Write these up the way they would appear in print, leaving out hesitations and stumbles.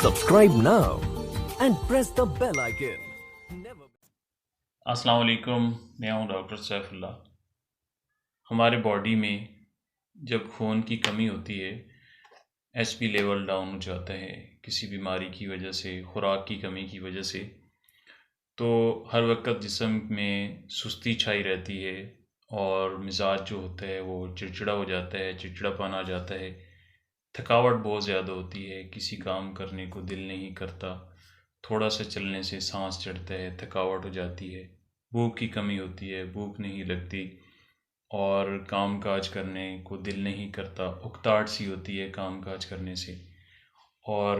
Subscribe now and press the bell icon. Never. अस्सलाम वालेकुम। मैं हूँ डॉक्टर सैफुल्ला। हमारे बॉडी में जब खून की कमी होती है, एचपी लेवल डाउन हो जाता है किसी बीमारी की वजह से, खुराक की कमी की वजह से, तो हर वक्त जिस्म में सुस्ती छाई रहती है और मिजाज जो होता है वो चिड़चिड़ा हो जाता है, चिड़चिड़ापन आ जाता है। थकावट बहुत ज़्यादा होती है, किसी काम करने को दिल नहीं करता, थोड़ा सा चलने से सांस चढ़ता है, थकावट हो जाती है। भूख की कमी होती है, भूख नहीं लगती और काम काज करने को दिल नहीं करता, उकताहट सी होती है काम काज करने से। और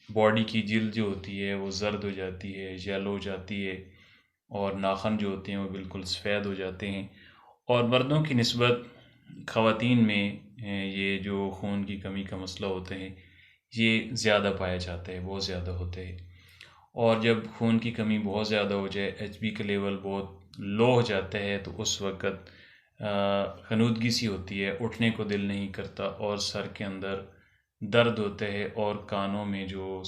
बॉडी की जिल्द जो होती है वो ज़र्द हो जाती है, येलो हो जाती है और नाखून जो होते हैं वो बिल्कुल सफ़ेद हो जाते हैं। और मर्दों की निस्बत ख़वातीन में ये जो खून की कमी का मसला होता है ये ज़्यादा पाया जाता है, बहुत ज़्यादा होता है। और जब खून की कमी बहुत ज़्यादा हो जाए, एचबी का लेवल बहुत लो हो जाता है, तो उस वक़्त ख़नूदगी सी होती है, उठने को दिल नहीं करता और सर के अंदर दर्द होता है और कानों में जो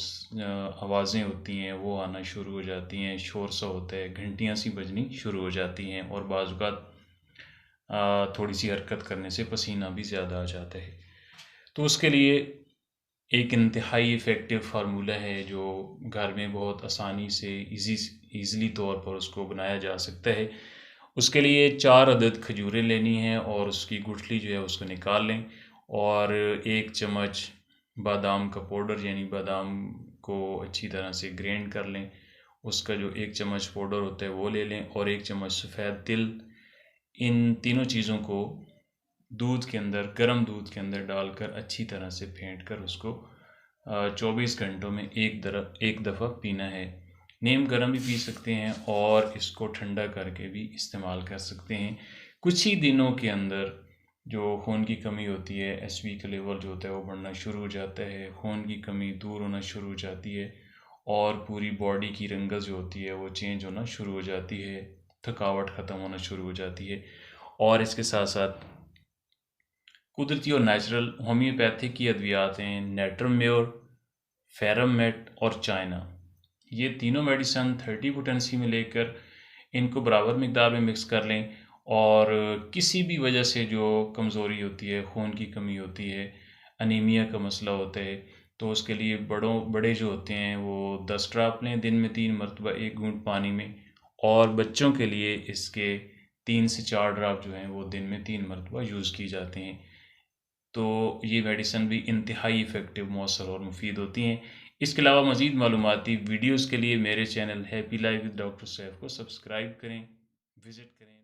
आवाज़ें होती हैं वो आना शुरू हो जाती हैं, शोर सा होता है, घंटियाँ सी बजनी शुरू हो जाती हैं और बाज़ औक़ात थोड़ी सी हरकत करने से पसीना भी ज़्यादा आ जाता है। तो उसके लिए एक इंतहाई इफ़ेक्टिव फार्मूला है जो घर में बहुत आसानी से ईज़िली तौर पर उसको बनाया जा सकता है। उसके लिए 4 अदद खजूरें लेनी हैं और उसकी गुठली जो है उसको निकाल लें और 1 चम्मच बादाम का पाउडर यानी बादाम को अच्छी तरह से ग्राइंड कर लें। उसका जो 1 चम्मच पाउडर होता है वो ले लें और 1 चम्मच सफ़ेद तिल। इन तीनों चीज़ों को दूध के अंदर, गर्म दूध के अंदर डालकर अच्छी तरह से फेंट कर उसको 24 घंटों में एक दफ़ा पीना है। नीम गर्म भी पी सकते हैं और इसको ठंडा करके भी इस्तेमाल कर सकते हैं। कुछ ही दिनों के अंदर जो खून की कमी होती है, एचबी का लेवल जो होता है वो बढ़ना शुरू हो जाता है, खून की कमी दूर होना शुरू हो जाती है और पूरी बॉडी की रंगत जो होती है वो चेंज होना शुरू हो जाती है, थकावट ख़त्म होना शुरू हो जाती है। और इसके साथ साथ कुदरती और नेचुरल होम्योपैथिक की अद्वियात हैं, नेट्रम्योर, फेरमेट और चाइना। ये तीनों मेडिसन 30 पोटेंसी में लेकर इनको बराबर मिकदार में मिक्स कर लें और किसी भी वजह से जो कमज़ोरी होती है, खून की कमी होती है, अनीमिया का मसला होता है, तो उसके लिए बड़े जो होते हैं वो 10 ड्राप लें दिन में 3 मरतबा 1 घूंट पानी में। और बच्चों के लिए इसके 3 से 4 ड्राप जो हैं वो दिन में 3 मरतबा यूज़ की जाते हैं। तो ये मेडिसन भी इंतहाई इफ़ेक्टिव, मौसर और मुफीद होती हैं। इसके अलावा मज़ीद मालूमाती वीडियोज़ के लिए मेरे channel happy life with doctor Saif को सब्सक्राइब करें, विज़िट करें।